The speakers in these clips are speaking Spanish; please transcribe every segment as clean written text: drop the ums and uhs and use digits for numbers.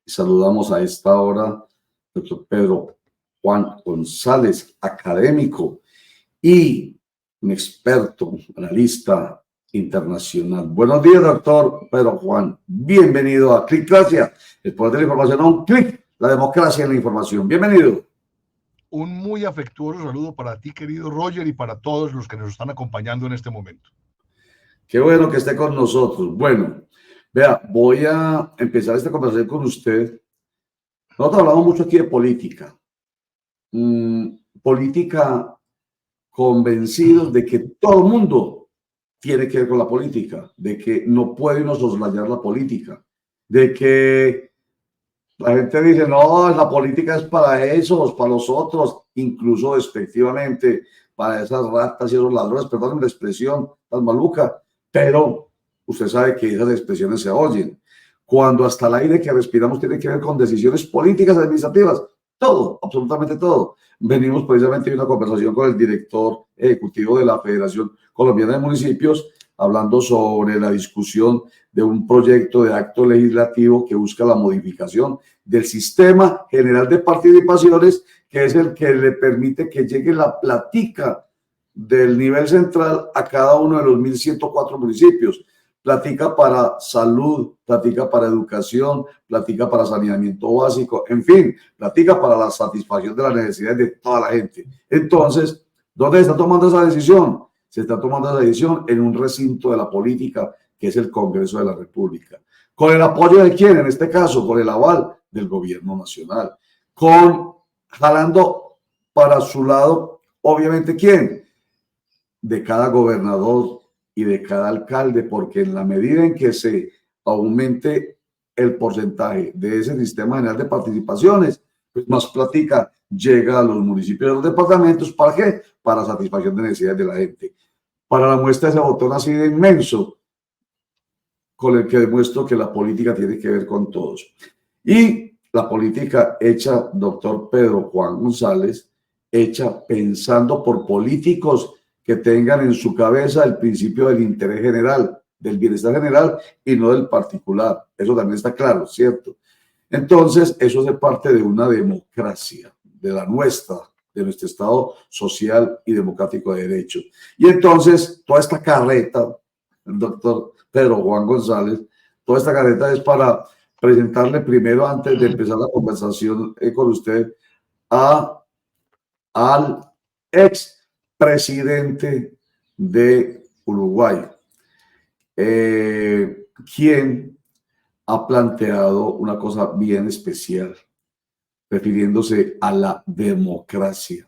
Saludamos a esta hora al doctor Pedro Juan González, académico y un experto, analista internacional. Buenos días, doctor Pedro Juan. Bienvenido a Clickracia, el poder de la información a un clic, la democracia en la información. Bienvenido. Un muy afectuoso saludo para ti, querido Roger, y para todos los que nos están acompañando en este momento. Qué bueno que esté con nosotros. Bueno, vea, voy a empezar esta conversación con usted. Nosotros hablamos mucho aquí de política. Política convencidos de que todo el mundo tiene que ver con la política, de que no puede uno soslayar la política, de que la gente dice, no, la política es para esos, para los otros, incluso despectivamente, para esas ratas y esos ladrones, perdón la expresión tan maluca, pero usted sabe que esas expresiones se oyen. Cuando hasta el aire que respiramos tiene que ver con decisiones políticas administrativas, todo, absolutamente todo. Venimos precisamente de una conversación con el director ejecutivo de la Federación Colombiana de Municipios, hablando sobre la discusión de un proyecto de acto legislativo que busca la modificación del sistema general de participaciones, que es el que le permite que llegue la platica del nivel central a cada uno de los 1.104 municipios. Platica para salud, platica para educación, platica para saneamiento básico, en fin, platica para la satisfacción de las necesidades de toda la gente. Entonces, ¿dónde se está tomando esa decisión? Se está tomando esa decisión en un recinto de la política, que es el Congreso de la República. ¿Con el apoyo de quién? En este caso, con el aval del gobierno nacional. Jalando para su lado, obviamente, ¿quién? De cada gobernador y de cada alcalde, porque en la medida en que se aumente el porcentaje de ese sistema general de participaciones, pues más plática llega a los municipios y a los departamentos. ¿Para qué? Para satisfacción de necesidades de la gente. Para la muestra ese botón así de inmenso, con el que demuestro que la política tiene que ver con todos. Y la política hecha, doctor Pedro Juan González, hecha pensando por políticos que tengan en su cabeza el principio del interés general, del bienestar general y no del particular. Eso también está claro, ¿cierto? Entonces, eso es parte de una democracia, de la nuestra, de nuestro Estado social y democrático de derecho. Y entonces, toda esta carreta, el doctor Pedro Juan González, toda esta carreta es para presentarle primero, antes de empezar la conversación con usted, al ex presidente de Uruguay, quien ha planteado una cosa bien especial, refiriéndose a la democracia.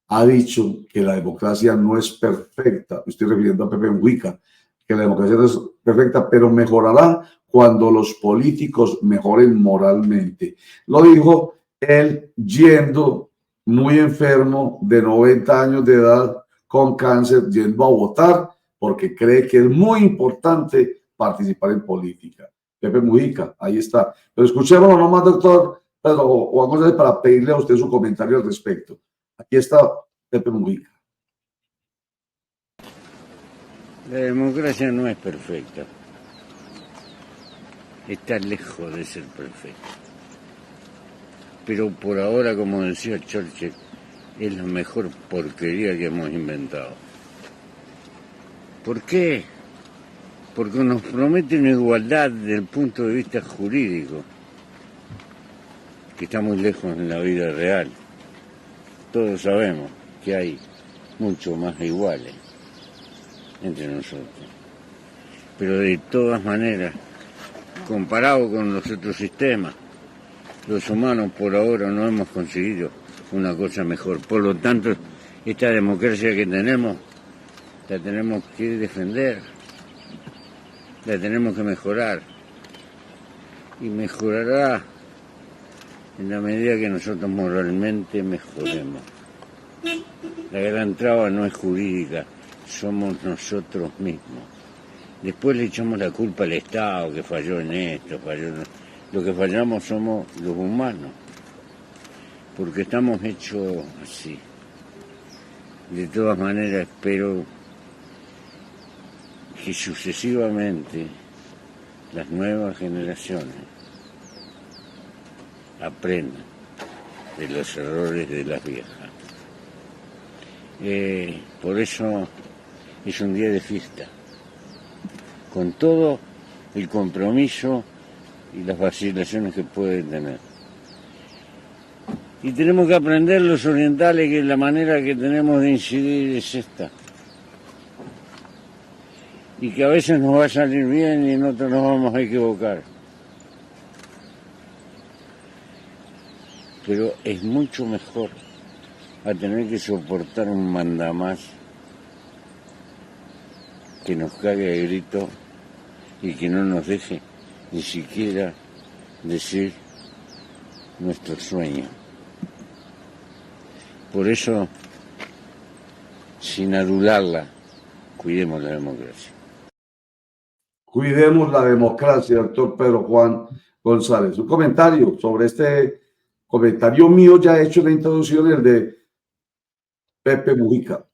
Ha dicho que la democracia no es perfecta, me estoy refiriendo a Pepe Mujica, que la democracia no es perfecta, pero mejorará cuando los políticos mejoren moralmente. Lo dijo él yendo muy enfermo, de 90 años de edad, con cáncer, yendo a votar, porque cree que es muy importante participar en política. Pepe Mujica, ahí está. Pero escuchémoslo nomás, doctor Pedro Juan González, para pedirle a usted su comentario al respecto. Aquí está Pepe Mujica. La democracia no es perfecta. Está lejos de ser perfecta. Pero por ahora, como decía Churchill, es la mejor porquería que hemos inventado. ¿Por qué? Porque nos prometen igualdad desde el punto de vista jurídico, que está muy lejos en la vida real. Todos sabemos que hay mucho más iguales entre nosotros. Pero de todas maneras, comparado con los otros sistemas, los humanos por ahora no hemos conseguido una cosa mejor. Por lo tanto, esta democracia que tenemos, la tenemos que defender, la tenemos que mejorar. Y mejorará en la medida que nosotros moralmente mejoremos. La gran traba no es jurídica, somos nosotros mismos. Después le echamos la culpa al Estado, que falló en esto, falló en... Lo que fallamos somos los humanos, porque estamos hechos así. De todas maneras, espero que sucesivamente las nuevas generaciones aprendan de los errores de las viejas. Por eso es un día de fiesta, con todo el compromiso y las vacilaciones que pueden tener. Y tenemos que aprender los orientales que la manera que tenemos de incidir es esta. Y que a veces nos va a salir bien y en otros nos vamos a equivocar. Pero es mucho mejor a tener que soportar un mandamás que nos cague de grito y que no nos deje ni siquiera decir nuestro sueño. Por eso, sin adularla, cuidemos la democracia. Cuidemos la democracia, doctor Pedro Juan González. Un comentario sobre este comentario mío ya hecho en la introducción, el de Pepe Mujica.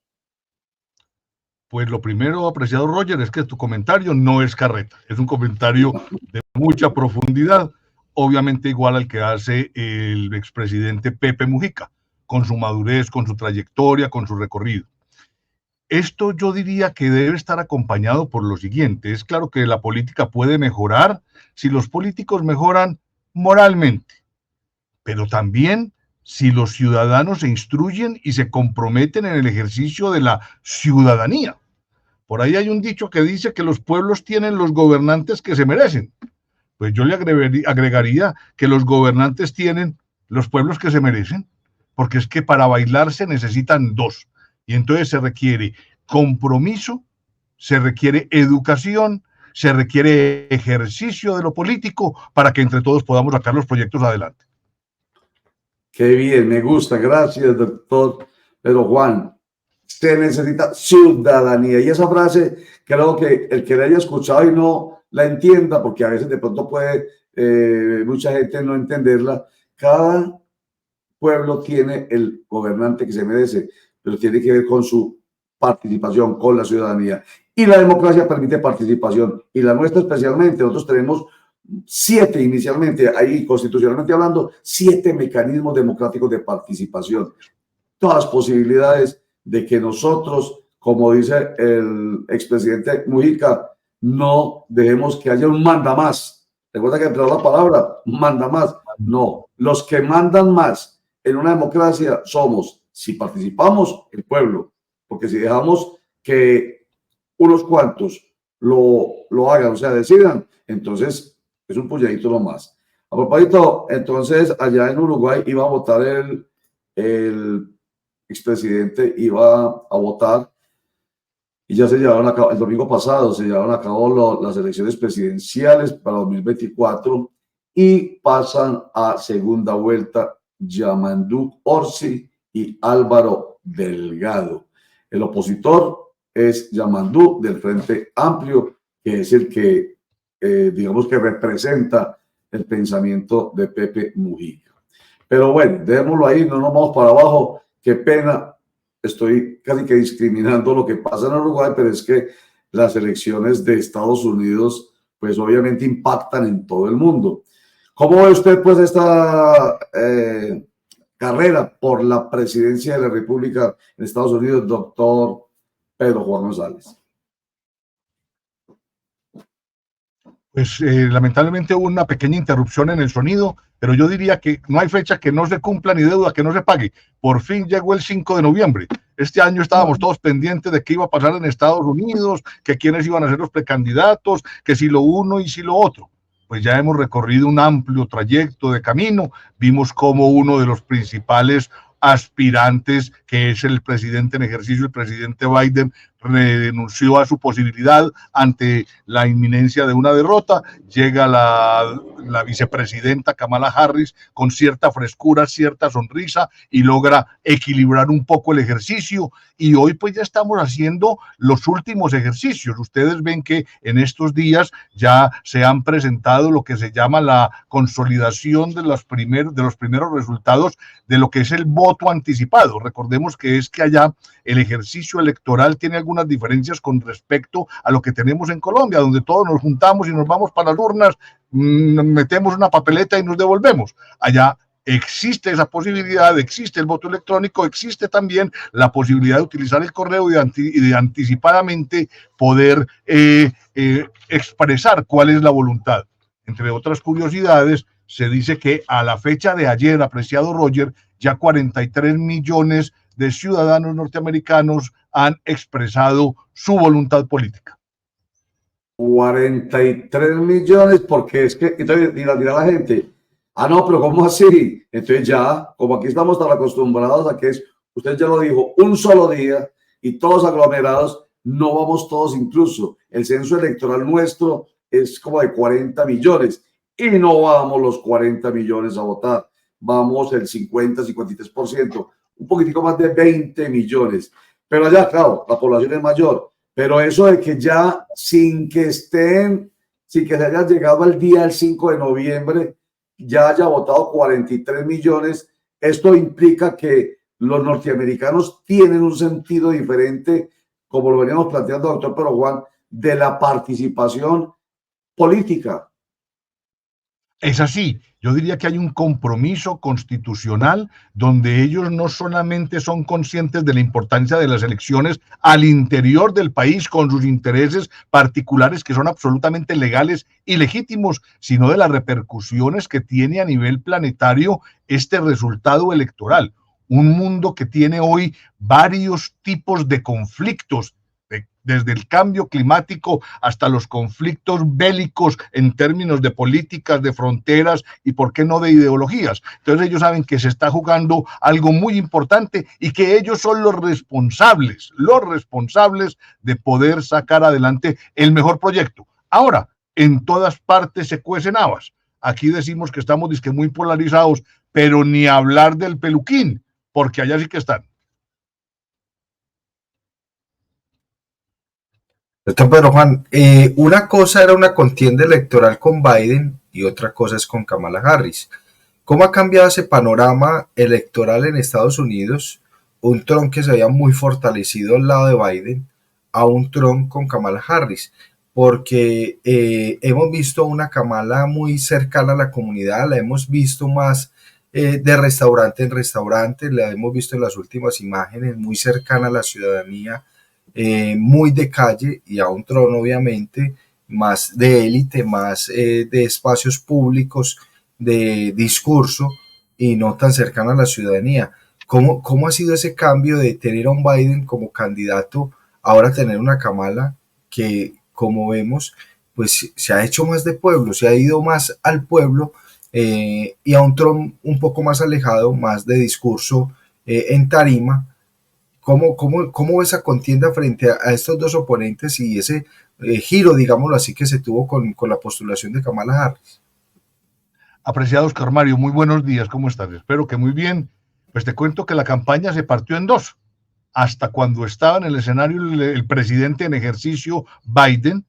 Pues lo primero, apreciado Roger, es que tu comentario no es carreta, es un comentario de mucha profundidad, obviamente igual al que hace el expresidente Pepe Mujica, con su madurez, con su trayectoria, con su recorrido. Esto yo diría que debe estar acompañado por lo siguiente. Es claro que la política puede mejorar si los políticos mejoran moralmente, pero también si los ciudadanos se instruyen y se comprometen en el ejercicio de la ciudadanía. Por ahí hay un dicho que dice que los pueblos tienen los gobernantes que se merecen. Pues yo le agregaría que los gobernantes tienen los pueblos que se merecen, porque es que para bailar se necesitan dos. Y entonces se requiere compromiso, se requiere educación, se requiere ejercicio de lo político para que entre todos podamos sacar los proyectos adelante. Qué bien, me gusta. Gracias, doctor Pedro Juan. Se necesita ciudadanía. Y esa frase, creo que el que la haya escuchado y no la entienda, porque a veces de pronto puede mucha gente no entenderla, cada pueblo tiene el gobernante que se merece, pero tiene que ver con su participación, con la ciudadanía. Y la democracia permite participación, y la nuestra especialmente. Nosotros tenemos 7 inicialmente, ahí constitucionalmente hablando, 7 mecanismos democráticos de participación. Todas las posibilidades de que nosotros, como dice el expresidente Mujica, no dejemos que haya un manda más. Recuerda que entró la palabra manda más. No, los que mandan más en una democracia somos, si participamos, el pueblo, porque si dejamos que unos cuantos lo hagan, o sea, decidan, entonces es un puñadito nomás. A propósito, entonces, allá en Uruguay iba a votar el expresidente, iba a votar, y ya se llevaron a cabo, el domingo pasado se llevaron a cabo las elecciones presidenciales para 2024 y pasan a segunda vuelta Yamandu Orsi y Álvaro Delgado. El opositor es Yamandu del Frente Amplio, que es el que, digamos que representa el pensamiento de Pepe Mujica. Pero bueno, dejémoslo ahí, no nos vamos para abajo. Qué pena, estoy casi que discriminando lo que pasa en Uruguay, pero es que las elecciones de Estados Unidos, pues obviamente impactan en todo el mundo. ¿Cómo ve usted pues esta carrera por la presidencia de la República en Estados Unidos, doctor Pedro Juan González? Pues lamentablemente hubo una pequeña interrupción en el sonido, pero yo diría que no hay fecha que no se cumpla ni deuda que no se pague. Por fin llegó el 5 de noviembre. Este año estábamos todos pendientes de qué iba a pasar en Estados Unidos, que quiénes iban a ser los precandidatos, que si lo uno y si lo otro. Pues ya hemos recorrido un amplio trayecto de camino. Vimos cómo uno de los principales aspirantes, que es el presidente en ejercicio, el presidente Biden, renunció a su posibilidad ante la inminencia de una derrota. Llega la vicepresidenta Kamala Harris con cierta frescura, cierta sonrisa y logra equilibrar un poco el ejercicio. Y hoy pues ya estamos haciendo los últimos ejercicios. Ustedes ven que en estos días ya se han presentado lo que se llama la consolidación de los primeros resultados de lo que es el voto anticipado. Recordemos que es que allá el ejercicio electoral tiene algunas algunas diferencias con respecto a lo que tenemos en Colombia, donde todos nos juntamos y nos vamos para las urnas, metemos una papeleta y nos devolvemos. Allá existe esa posibilidad, existe el voto electrónico, existe también la posibilidad de utilizar el correo y de anticipadamente poder expresar cuál es la voluntad. Entre otras curiosidades, se dice que a la fecha de ayer, apreciado Roger, ya 43 millones de ciudadanos norteamericanos han expresado su voluntad política. 43 millones, porque es que, entonces dirá la gente, no, pero ¿cómo así? Entonces ya, como aquí estamos tan acostumbrados a que es, usted ya lo dijo, un solo día y todos aglomerados, no vamos todos incluso. El censo electoral nuestro es como de 40 millones y no vamos los 40 millones a votar, vamos el 50-53%, un poquitico más de 20 millones. Pero allá, claro, la población es mayor, pero eso de que ya sin que se haya llegado al día del 5 de noviembre, ya haya votado 43 millones, esto implica que los norteamericanos tienen un sentido diferente, como lo veníamos planteando, doctor Pedro Juan, de la participación política. Es así, yo diría que hay un compromiso constitucional donde ellos no solamente son conscientes de la importancia de las elecciones al interior del país con sus intereses particulares que son absolutamente legales y legítimos, sino de las repercusiones que tiene a nivel planetario este resultado electoral. Un mundo que tiene hoy varios tipos de conflictos, desde el cambio climático hasta los conflictos bélicos en términos de políticas, de fronteras y, por qué no, de ideologías. Entonces ellos saben que se está jugando algo muy importante y que ellos son los responsables de poder sacar adelante el mejor proyecto. Ahora, en todas partes se cuecen habas. Aquí decimos que estamos muy polarizados, pero ni hablar del peluquín, porque allá sí que están. Doctor Pedro Juan, una cosa era una contienda electoral con Biden y otra cosa es con Kamala Harris. ¿Cómo ha cambiado ese panorama electoral en Estados Unidos? Un Trump que se había muy fortalecido al lado de Biden a un Trump con Kamala Harris, porque hemos visto una Kamala muy cercana a la comunidad, la hemos visto más de restaurante en restaurante, la hemos visto en las últimas imágenes, muy cercana a la ciudadanía, muy de calle, y a un Trump obviamente más de élite, más de espacios públicos, de discurso y no tan cercano a la ciudadanía. ¿Cómo ha sido ese cambio de tener a un Biden como candidato, ahora tener una Kamala que, como vemos, pues se ha hecho más de pueblo, se ha ido más al pueblo, y a un Trump un poco más alejado, más de discurso en tarima? ¿Cómo esa contienda frente a estos dos oponentes y ese giro, digámoslo así, que se tuvo con la postulación de Kamala Harris? Apreciado Oscar Mario, muy buenos días, ¿cómo estás? Espero que muy bien. Pues te cuento que la campaña se partió en dos. Hasta cuando estaba en el escenario el presidente en ejercicio Biden,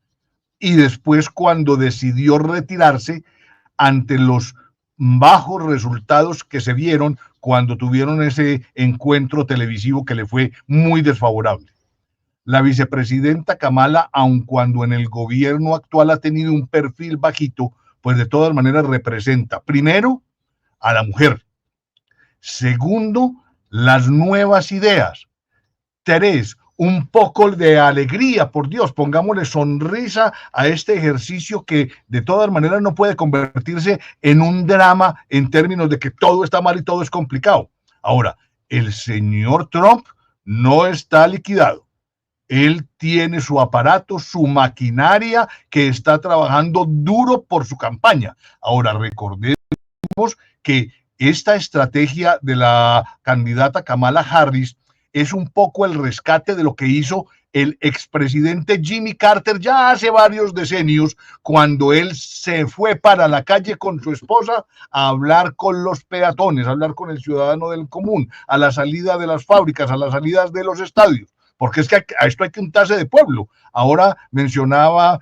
y después cuando decidió retirarse ante los bajos resultados que se vieron cuando tuvieron ese encuentro televisivo que le fue muy desfavorable. La vicepresidenta Kamala, aun cuando en el gobierno actual ha tenido un perfil bajito, pues de todas maneras representa, primero, a la mujer. Segundo, las nuevas ideas. Tres, un poco de alegría, por Dios, pongámosle sonrisa a este ejercicio que de todas maneras no puede convertirse en un drama en términos de que todo está mal y todo es complicado. Ahora, el señor Trump no está liquidado. Él tiene su aparato, su maquinaria que está trabajando duro por su campaña. Ahora, recordemos que esta estrategia de la candidata Kamala Harris es un poco el rescate de lo que hizo el expresidente Jimmy Carter ya hace varios decenios, cuando él se fue para la calle con su esposa a hablar con los peatones, a hablar con el ciudadano del común, a la salida de las fábricas, a las salidas de los estadios. Porque es que a esto hay que untarse de pueblo. Ahora mencionaba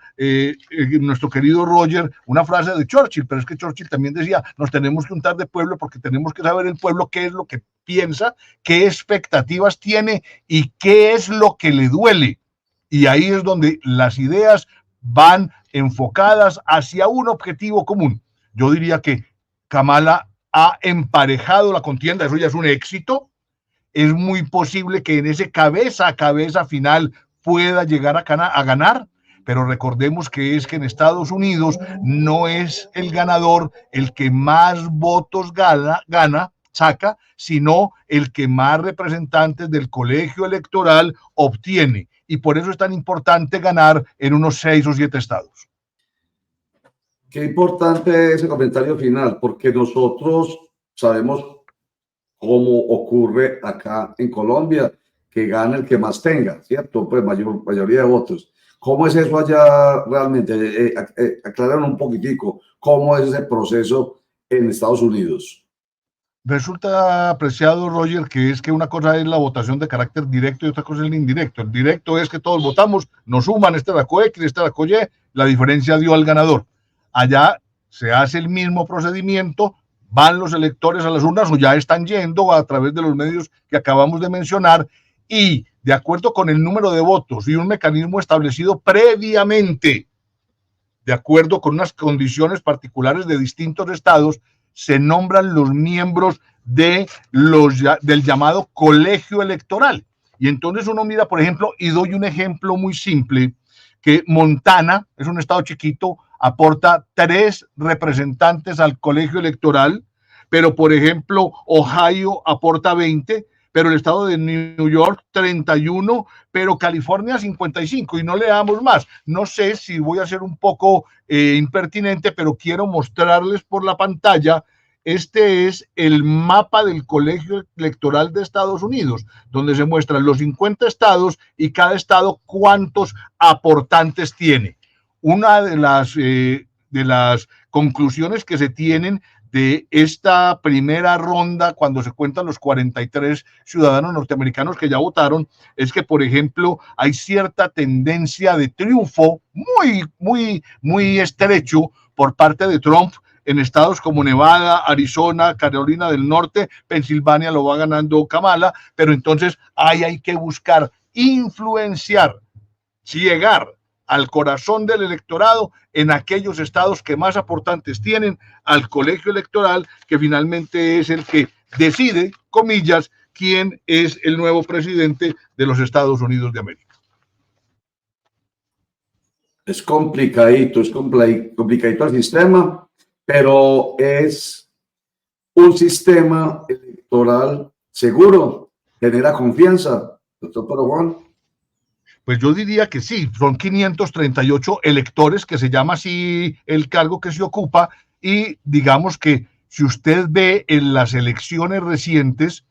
nuestro querido Roger una frase de Churchill, pero es que Churchill también decía, nos tenemos que untar de pueblo porque tenemos que saber el pueblo qué es lo que piensa, qué expectativas tiene y qué es lo que le duele. Y ahí es donde las ideas van enfocadas hacia un objetivo común. Yo diría que Kamala ha emparejado la contienda, eso ya es un éxito. Es muy posible que en ese cabeza a cabeza final pueda llegar a ganar, pero recordemos que es que en Estados Unidos no es el ganador el que más votos saca, sino el que más representantes del colegio electoral obtiene. Y por eso es tan importante ganar en unos 6 o 7 estados. Qué importante ese comentario final, porque nosotros sabemos cómo ocurre acá en Colombia, que gana el que más tenga, ¿cierto? Pues mayoría de votos. ¿Cómo es eso allá realmente? Aclararon un poquitico, ¿cómo es ese proceso en Estados Unidos? Resulta apreciado, Roger, que es que una cosa es la votación de carácter directo y otra cosa es el indirecto. El directo es que todos votamos, nos suman, este sacó X, este sacó Y, la diferencia dio al ganador. Allá se hace el mismo procedimiento, van los electores a las urnas o ya están yendo a través de los medios que acabamos de mencionar y de acuerdo con el número de votos y un mecanismo establecido previamente, de acuerdo con unas condiciones particulares de distintos estados, se nombran los miembros del llamado colegio electoral. Y entonces uno mira, por ejemplo, y doy un ejemplo muy simple, que Montana, es un estado chiquito, aporta 3 representantes al colegio electoral, pero por ejemplo, Ohio aporta 20, pero el estado de New York 31, pero California 55, y no le damos más. No sé si voy a ser un poco impertinente, pero quiero mostrarles por la pantalla. Este es el mapa del colegio electoral de Estados Unidos, donde se muestran los 50 estados y cada estado cuántos aportantes tiene. Una de las conclusiones que se tienen de esta primera ronda, cuando se cuentan los 43 ciudadanos norteamericanos que ya votaron, es que, por ejemplo, hay cierta tendencia de triunfo muy estrecho por parte de Trump en estados como Nevada, Arizona, Carolina del Norte, Pensilvania lo va ganando Kamala, pero entonces hay que buscar influenciar, llegar al corazón del electorado en aquellos estados que más aportantes tienen al colegio electoral, que finalmente es el que decide, comillas, quién es el nuevo presidente de los Estados Unidos de América. Es complicadito el sistema, pero es un sistema electoral seguro, genera confianza, doctor Pedro Juan. Pues yo diría que sí, son 538 electores, que se llama así el cargo que se ocupa, y digamos que si usted ve en las elecciones recientes,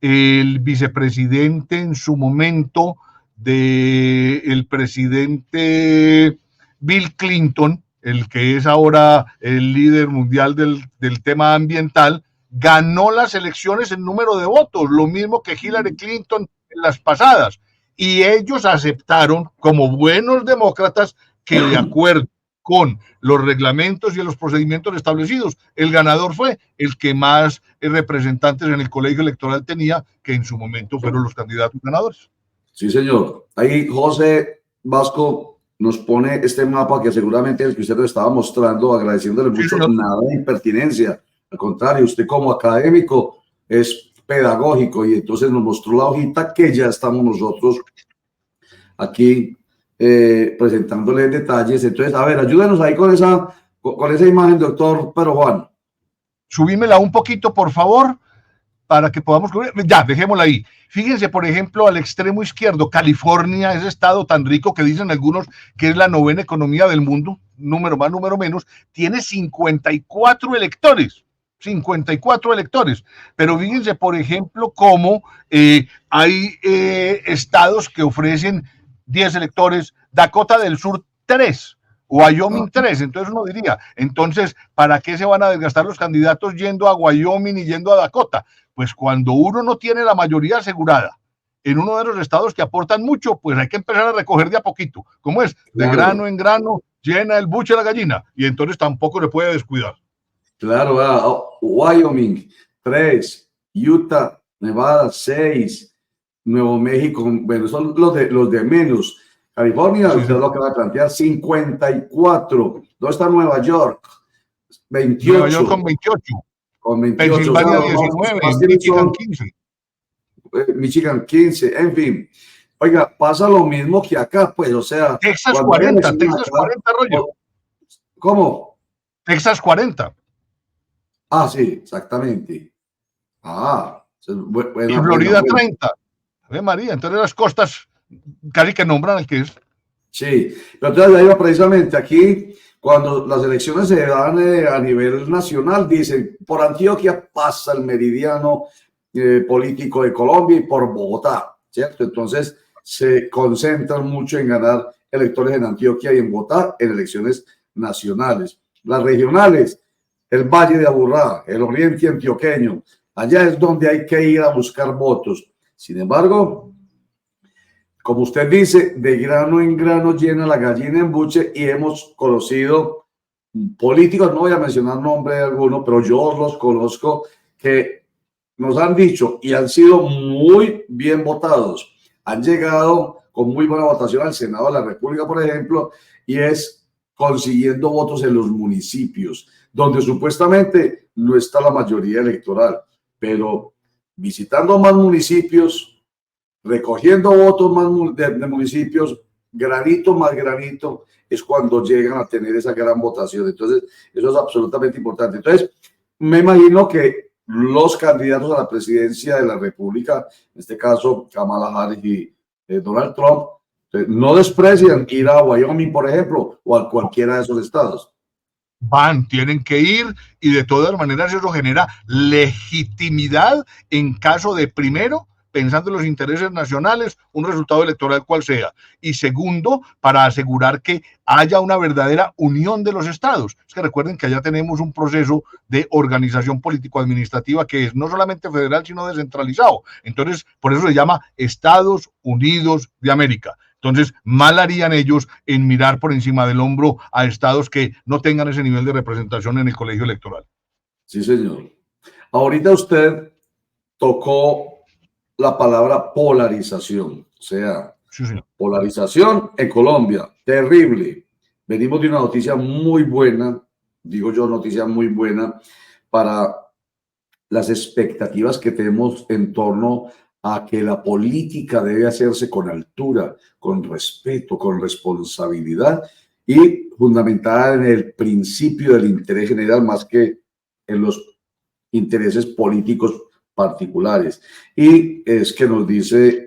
el vicepresidente en su momento del presidente Bill Clinton, el que es ahora el líder mundial del tema ambiental, ganó las elecciones en número de votos, lo mismo que Hillary Clinton en las pasadas. Y ellos aceptaron, como buenos demócratas, que de acuerdo con los reglamentos y los procedimientos establecidos, el ganador fue el que más representantes en el colegio electoral tenía, que en su momento fueron los candidatos ganadores. Sí, señor. Ahí José Vasco nos pone este mapa que seguramente es el que usted nos estaba mostrando, agradeciéndole mucho, sí, nada de impertinencia. Al contrario, usted como académico es pedagógico y entonces nos mostró la hojita que ya estamos nosotros aquí presentándole detalles. Entonces, a ver, ayúdanos ahí con esa imagen, doctor Pedro Juan. Subímela un poquito, por favor, para que podamos... Ya, dejémosla ahí. Fíjense, por ejemplo, al extremo izquierdo, California, ese estado tan rico que dicen algunos que es la 9ª economía del mundo, número más, número menos, tiene 54 electores. 54 electores, pero fíjense, por ejemplo, cómo hay estados que ofrecen 10 electores, Dakota del Sur 3, Wyoming 3, entonces uno diría, entonces, ¿para qué se van a desgastar los candidatos yendo a Wyoming y yendo a Dakota? Pues cuando uno no tiene la mayoría asegurada en uno de los estados que aportan mucho, pues hay que empezar a recoger de a poquito, ¿cómo es? De grano en grano, llena el buche la gallina, y entonces tampoco le puede descuidar. Claro, Wyoming 3, Utah, Nevada 6, Nuevo México, bueno, son los de menos. California, Sí, usted sí. lo acaba de plantear, 54. ¿Dónde está Nueva York? Nueva 28. York con 28, Con 28. O sea, Pensilvania los 19, más que Michigan son 15. Michigan 15, en fin. Oiga, pasa lo mismo que acá, pues, o sea, Texas cuando hay 40, elecciones Texas acá, 40, Roger. ¿cómo? Texas 40. Ah, sí, exactamente. Y Buena, buena, Florida buena. 30. Ave María, entonces las costas casi que nombran al que es. Sí, pero entonces ahí va precisamente aquí, cuando las elecciones se dan a nivel nacional, dicen, por Antioquia pasa el meridiano político de Colombia y por Bogotá, ¿cierto? Entonces se concentran mucho en ganar electores en Antioquia y en Bogotá en elecciones nacionales. Las regionales, el Valle de Aburrá, el Oriente Antioqueño, allá es donde hay que ir a buscar votos. Sin embargo, como usted dice, de grano en grano llena la gallina en buche y hemos conocido políticos, no voy a mencionar nombre de alguno, pero yo los conozco, que nos han dicho y han sido muy bien votados. Han llegado con muy buena votación al Senado de la República, por ejemplo, y es consiguiendo votos en los municipios, donde supuestamente no está la mayoría electoral, pero visitando más municipios, recogiendo votos más de municipios, granito más granito, es cuando llegan a tener esa gran votación. Entonces, eso es absolutamente importante. Entonces, me imagino que los candidatos a la presidencia de la República, en este caso Kamala Harris y Donald Trump, no desprecian ir a Wyoming, por ejemplo, o a cualquiera de esos estados. Tienen que ir, y de todas maneras eso genera legitimidad en caso de, primero, pensando en los intereses nacionales, un resultado electoral cual sea, y segundo, para asegurar que haya una verdadera unión de los estados. Es que recuerden que allá tenemos un proceso de organización político-administrativa que es no solamente federal, sino descentralizado. Entonces, por eso se llama Estados Unidos de América. Entonces, mal harían ellos en mirar por encima del hombro a estados que no tengan ese nivel de representación en el colegio electoral. Sí, señor. Ahorita usted tocó la palabra polarización, o sea, sí, señor. Polarización en Colombia, terrible. Venimos de una noticia muy buena, digo yo, noticia muy buena para las expectativas que tenemos en torno a que la política debe hacerse con altura, con respeto, con responsabilidad y fundamentada en el principio del interés general más que en los intereses políticos particulares. Y es que nos dice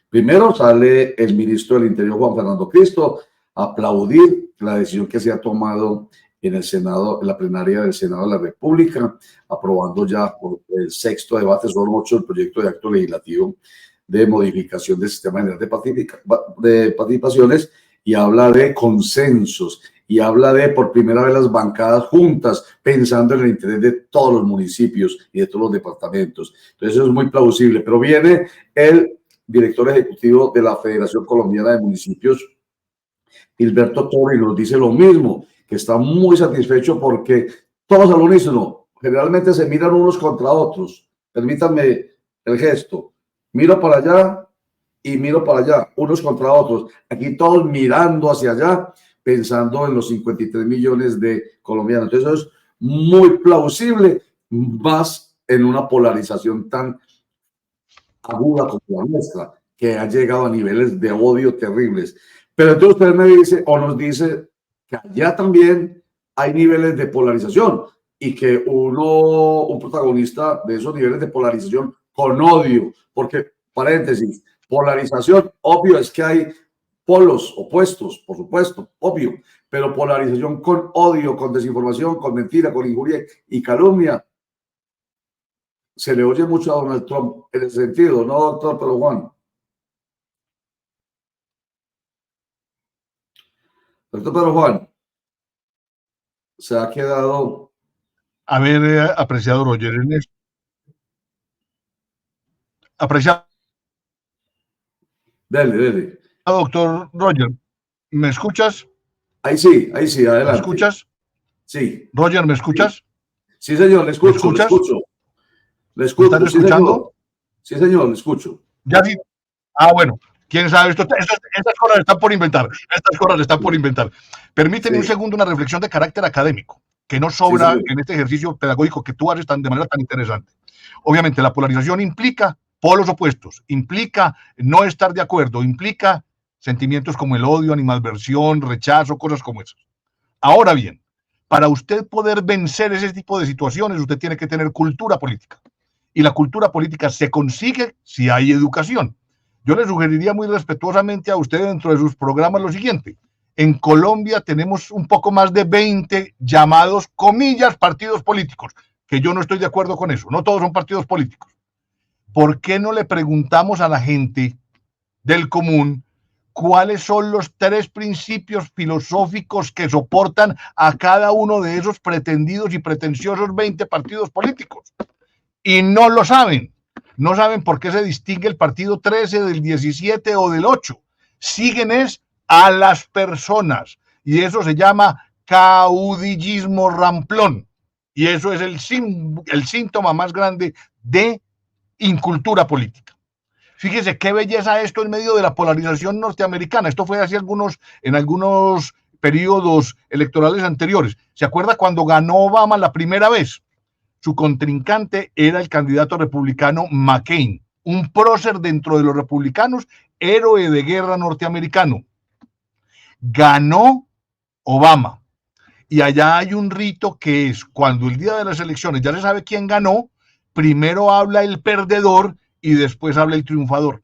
primero sale el ministro del Interior, Juan Fernando Cristo, a aplaudir la decisión que se ha tomado en el Senado, en la plenaria del Senado de la República, aprobando ya por el sexto debate, son 8 el proyecto de acto legislativo de modificación del sistema general de participaciones, y habla de consensos y habla de por primera vez las bancadas juntas, pensando en el interés de todos los municipios y de todos los departamentos. Entonces eso es muy plausible, pero viene el director ejecutivo de la Federación Colombiana de Municipios, Gilberto Toro, y nos dice lo mismo, que está muy satisfecho porque todos al unísono, generalmente se miran unos contra otros. Permítanme el gesto. Miro para allá y miro para allá, unos contra otros. Aquí todos mirando hacia allá, pensando en los 53 millones de colombianos. Entonces eso es muy plausible, más en una polarización tan aguda como la nuestra, que ha llegado a niveles de odio terribles. Pero entonces usted me dice, o nos dice, que allá también hay niveles de polarización y que un protagonista de esos niveles de polarización con odio, porque, paréntesis, polarización, obvio es que hay polos opuestos, por supuesto, obvio, pero polarización con odio, con desinformación, con mentira, con injuria y calumnia, se le oye mucho a Donald Trump en ese sentido, ¿no, doctor Pedro Juan? Doctor Pedro Juan, se ha quedado... A ver, apreciado Roger, en esto. Apreciado. Dele. Doctor Roger, ¿me escuchas? Ahí sí, adelante. ¿Me escuchas? Sí. Roger, ¿me escuchas? Sí, señor, le escucho, ¿Me escuchas? Le escucho. ¿Me están escuchando? Sí, señor, le escucho. Ya sí. Bueno. ¿Quién sabe? Estas cosas están por inventar. Estas cosas están por inventar. Permíteme Sí. un segundo una reflexión de carácter académico, que no sobra Sí, sí. en este ejercicio pedagógico que tú haces de manera tan interesante. Obviamente, la polarización implica polos opuestos, implica no estar de acuerdo, implica sentimientos como el odio, animadversión, rechazo, cosas como esas. Ahora bien, para usted poder vencer ese tipo de situaciones, usted tiene que tener cultura política. Y la cultura política se consigue si hay educación. Yo le sugeriría muy respetuosamente a usted dentro de sus programas lo siguiente. En Colombia tenemos un poco más de 20 llamados, comillas, partidos políticos, que yo no estoy de acuerdo con eso. No todos son partidos políticos. ¿Por qué no le preguntamos a la gente del común cuáles son los 3 principios filosóficos que soportan a cada uno de esos pretendidos y pretenciosos 20 partidos políticos? Y no lo saben. No saben por qué se distingue el partido 13 del 17 o del 8. Siguen es a las personas. Y eso se llama caudillismo ramplón. Y eso es el síntoma más grande de incultura política. Fíjese qué belleza esto en medio de la polarización norteamericana. Esto fue hace en algunos periodos electorales anteriores. ¿Se acuerda cuando ganó Obama la primera vez? Su contrincante era el candidato republicano McCain, un prócer dentro de los republicanos, héroe de guerra norteamericano. Ganó Obama. Y allá hay un rito que es cuando el día de las elecciones ya se sabe quién ganó, primero habla el perdedor y después habla el triunfador.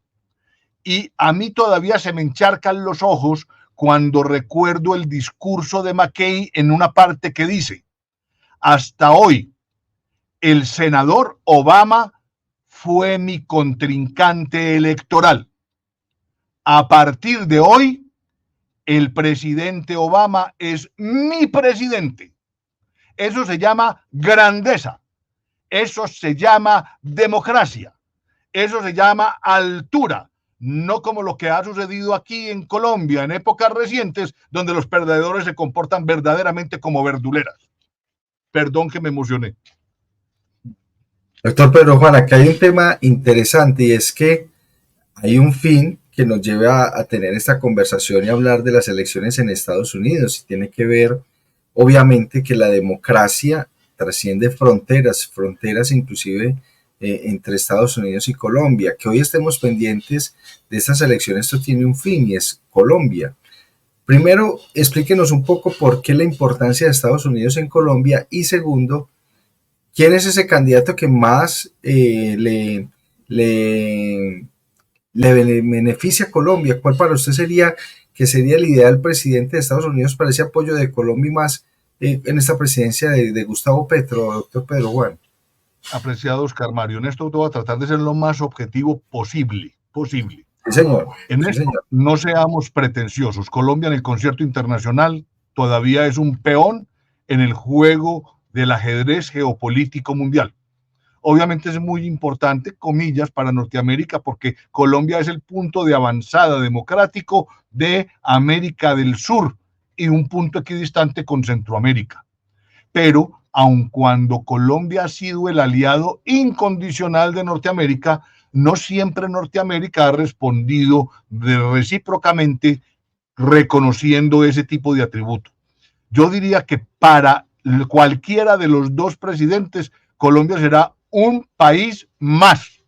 Y a mí todavía se me encharcan los ojos cuando recuerdo el discurso de McCain en una parte que dice: hasta hoy, el senador Obama fue mi contrincante electoral. A partir de hoy, el presidente Obama es mi presidente. Eso se llama grandeza. Eso se llama democracia. Eso se llama altura. No como lo que ha sucedido aquí en Colombia en épocas recientes, donde los perdedores se comportan verdaderamente como verduleras. Perdón que me emocioné. Doctor Pedro Juan, acá hay un tema interesante y es que hay un fin que nos lleva a tener esta conversación y hablar de las elecciones en Estados Unidos, y tiene que ver, obviamente, que la democracia trasciende fronteras inclusive entre Estados Unidos y Colombia. Que hoy estemos pendientes de estas elecciones, esto tiene un fin y es Colombia. Primero, explíquenos un poco por qué la importancia de Estados Unidos en Colombia, y segundo, ¿quién es ese candidato que más le beneficia a Colombia? ¿Cuál para usted sería el ideal presidente de Estados Unidos para ese apoyo de Colombia y más en esta presidencia de Gustavo Petro, doctor Pedro Juan? Apreciado Oscar Mario, en esto voy a tratar de ser lo más objetivo posible. Sí, señor. En Sí, esto señor. no seamos pretenciosos. Colombia en el concierto internacional todavía es un peón en el juego del ajedrez geopolítico mundial. Obviamente es muy importante, comillas, para Norteamérica, porque Colombia es el punto de avanzada democrático de América del Sur y un punto equidistante con Centroamérica. Pero aun cuando Colombia ha sido el aliado incondicional de Norteamérica, no siempre Norteamérica ha respondido recíprocamente reconociendo ese tipo de atributo. Yo diría que para cualquiera de los dos presidentes, Colombia será un país más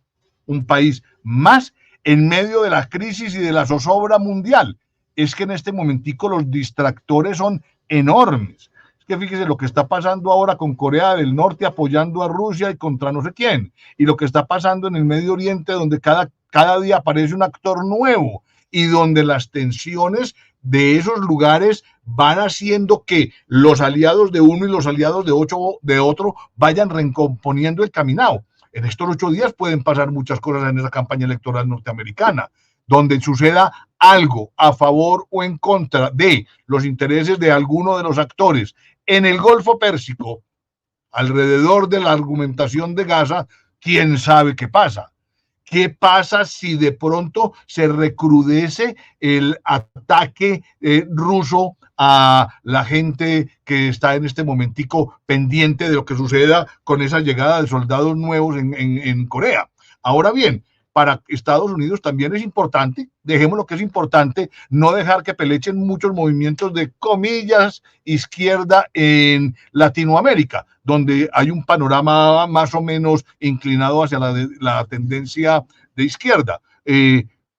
en medio de la crisis y de la zozobra mundial. Es que en este momentico los distractores son enormes. Es que fíjese lo que está pasando ahora con Corea del Norte apoyando a Rusia y contra no sé quién, y lo que está pasando en el Medio Oriente, donde cada día aparece un actor nuevo y donde las tensiones de esos lugares van haciendo que los aliados de uno y los aliados de otro vayan recomponiendo el caminado. En estos 8 días pueden pasar muchas cosas en esa campaña electoral norteamericana, donde suceda algo a favor o en contra de los intereses de alguno de los actores en el Golfo Pérsico, alrededor de la argumentación de Gaza. ¿Quién sabe qué pasa? ¿Qué pasa si de pronto se recrudece el ataque ruso a la gente que está en este momentico pendiente de lo que suceda con esa llegada de soldados nuevos en Corea? Ahora bien, para Estados Unidos también es importante, dejemos lo que es importante, no dejar que pelechen muchos movimientos de comillas izquierda en Latinoamérica, donde hay un panorama más o menos inclinado hacia la tendencia de izquierda.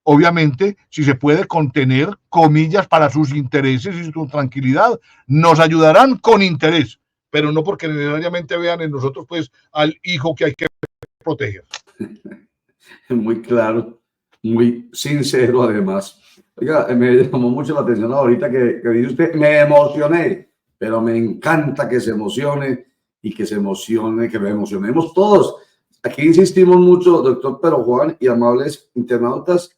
Obviamente, si se puede contener comillas para sus intereses y su tranquilidad, nos ayudarán con interés, pero no porque necesariamente vean en nosotros pues al hijo que hay que proteger. Muy claro, muy sincero además. Oiga, me llamó mucho la atención ahorita que dice usted, me emocioné, pero me encanta que se emocione y que se emocione, que lo emocionemos todos. Aquí insistimos mucho, doctor Pedro Juan y amables internautas,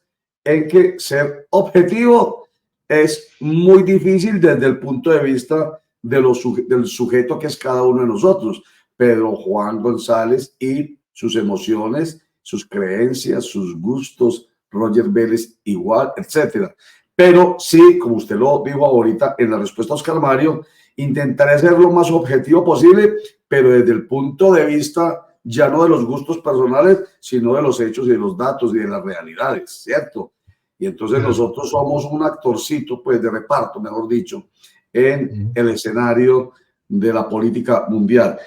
en que ser objetivo es muy difícil desde el punto de vista de del sujeto que es cada uno de nosotros. Pedro Juan González y sus emociones, sus creencias, sus gustos, Roger Vélez igual, etcétera. Pero sí, como usted lo dijo ahorita en la respuesta a Oscar Mario, intentaré ser lo más objetivo posible, pero desde el punto de vista ya no de los gustos personales, sino de los hechos y de los datos y de las realidades, ¿cierto? Y entonces nosotros somos un actorcito, pues de reparto, mejor dicho, en el escenario de la política mundial.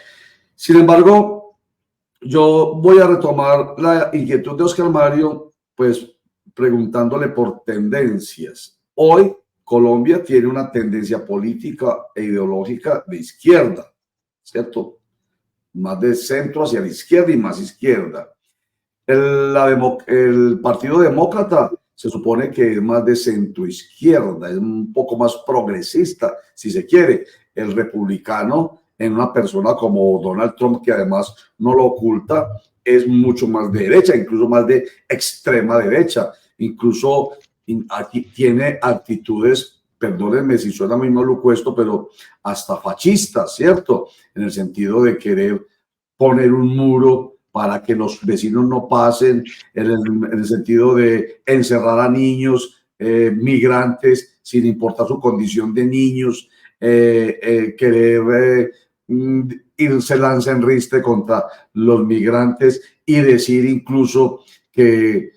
Sin embargo, yo voy a retomar la inquietud de Oscar Mario, pues preguntándole por tendencias. Hoy Colombia tiene una tendencia política e ideológica de izquierda, ¿cierto? Más de centro hacia la izquierda y más izquierda. El Partido Demócrata se supone que es más de centro izquierda, es un poco más progresista, si se quiere. El republicano, en una persona como Donald Trump, que además no lo oculta, es mucho más de derecha, incluso más de extrema derecha. Incluso aquí tiene actitudes, perdónenme si suena muy maluco esto, pero hasta fascistas, ¿cierto? En el sentido de querer poner un muro para que los vecinos no pasen, en el sentido de encerrar a niños, migrantes, sin importar su condición de niños, querer irse lanza en riste contra los migrantes y decir incluso que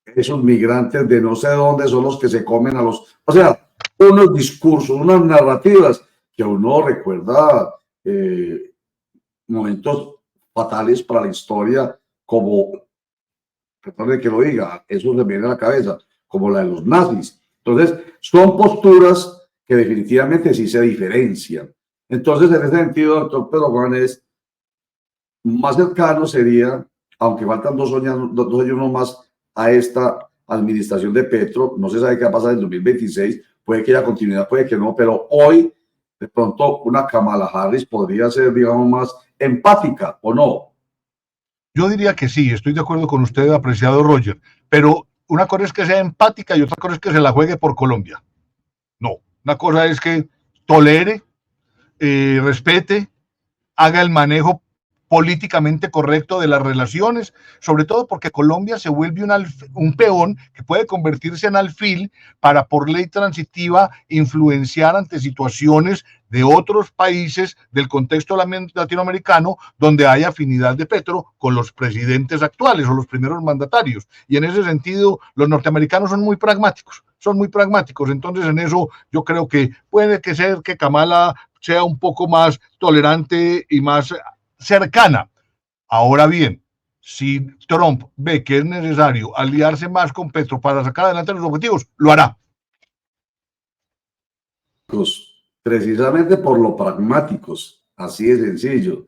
esos migrantes de no sé dónde son los que se comen a los... O sea, unos discursos, unas narrativas que uno recuerda momentos fatales para la historia, como, perdón que lo diga, eso se viene a la cabeza, como la de los nazis. Entonces, son posturas que definitivamente sí se diferencian. Entonces, en ese sentido, doctor Pedro Juan, es más cercano sería, aunque faltan dos años más a esta administración de Petro, no se sabe qué va a pasar en 2026, puede que haya continuidad, puede que no, pero hoy, de pronto, una Kamala Harris podría ser, digamos, más empática, ¿o no? Yo diría que sí, estoy de acuerdo con usted, apreciado Roger, pero una cosa es que sea empática y otra cosa es que se la juegue por Colombia. No, una cosa es que tolere, respete, haga el manejo políticamente correcto de las relaciones, sobre todo porque Colombia se vuelve un peón que puede convertirse en alfil para por ley transitiva influenciar ante situaciones de otros países del contexto latinoamericano donde hay afinidad de Petro con los presidentes actuales o los primeros mandatarios. Y en ese sentido, los norteamericanos son muy pragmáticos. Entonces en eso yo creo que puede que ser que Kamala sea un poco más tolerante y más cercana. Ahora bien, si Trump ve que es necesario aliarse más con Petro para sacar adelante los objetivos, lo hará. Pues, precisamente por lo pragmáticos, así de sencillo,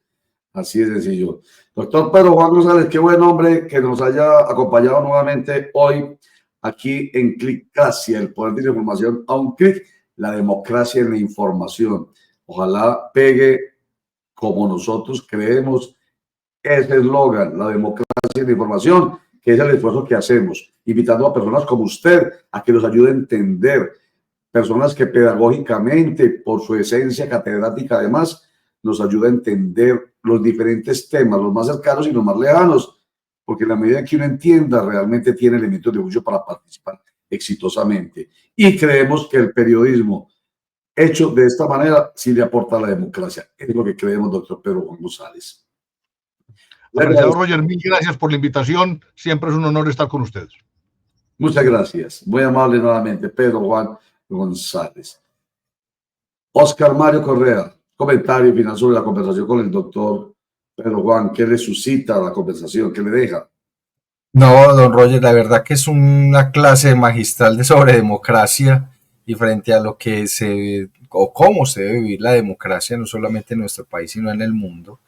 así de sencillo. Doctor Pedro Juan González, qué buen hombre que nos haya acompañado nuevamente hoy aquí en Clicracia, el poder de la información a un clic, la democracia en la información. Ojalá pegue como nosotros creemos ese eslogan, la democracia en la información, que es el esfuerzo que hacemos, invitando a personas como usted a que nos ayude a entender, personas que pedagógicamente, por su esencia catedrática además, nos ayuda a entender los diferentes temas, los más cercanos y los más lejanos, porque en la medida que uno entienda, realmente tiene elementos de juicio para participar exitosamente. Y creemos que el periodismo hecho de esta manera sí le aporta a la democracia. Es lo que creemos, doctor Pedro Juan González. Apreciado Roger, mil gracias por la invitación. Siempre es un honor estar con ustedes. Muchas gracias. Muy amable nuevamente, Pedro Juan González. Oscar Mario Correa, comentario final sobre la conversación con el doctor Pedro Juan. ¿Qué le suscita la conversación? ¿Qué le deja? No, don Roger, la verdad que es una clase magistral sobre democracia y frente a lo que o cómo se debe vivir la democracia, no solamente en nuestro país, sino en el mundo.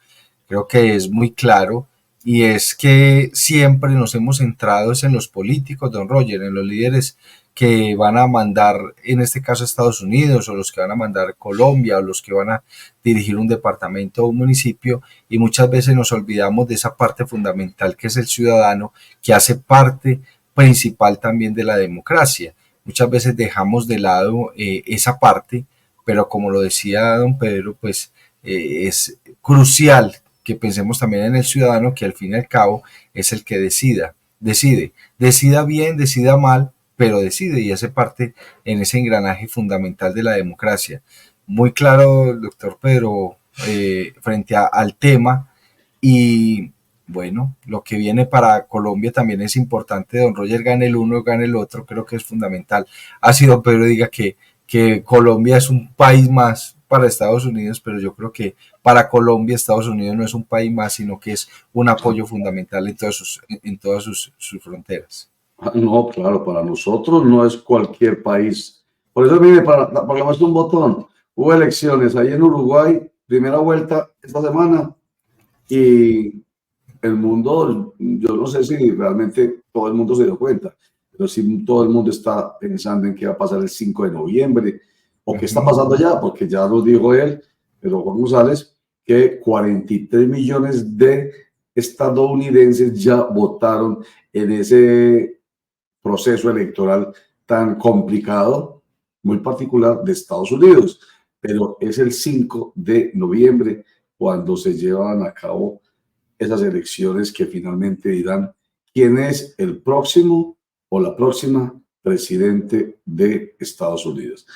Creo que es muy claro y es que siempre nos hemos centrado en los políticos, don Roger, en los líderes que van a mandar, en este caso Estados Unidos, o los que van a mandar Colombia, o los que van a dirigir un departamento o un municipio, y muchas veces nos olvidamos de esa parte fundamental que es el ciudadano, que hace parte principal también de la democracia. Muchas veces dejamos de lado esa parte, pero como lo decía don Pedro, pues es crucial que pensemos también en el ciudadano, que al fin y al cabo es el que decida bien, decida mal, pero decide y hace parte en ese engranaje fundamental de la democracia. Muy claro, doctor Pedro, frente al tema. Y bueno, lo que viene para Colombia también es importante. Don Roger, gane el uno, gane el otro, creo que es fundamental. Así don Pedro diga que Colombia es un país más para Estados Unidos, pero yo creo que para Colombia Estados Unidos no es un país más, sino que es un apoyo fundamental en todas sus fronteras. No, claro, para nosotros no es cualquier país. Por eso, mire, para que muestre un botón, hubo elecciones ahí en Uruguay, primera vuelta esta semana, y el mundo, yo no sé si realmente todo el mundo se dio cuenta, pero sí todo el mundo está pensando en qué va a pasar el 5 de noviembre, o qué está pasando ya, porque ya nos dijo él, pero Juan González, que 43 millones de estadounidenses ya votaron en ese proceso electoral tan complicado, muy particular de Estados Unidos, pero es el 5 de noviembre cuando se llevan a cabo esas elecciones que finalmente dirán quién es el próximo o la próxima presidente de Estados Unidos.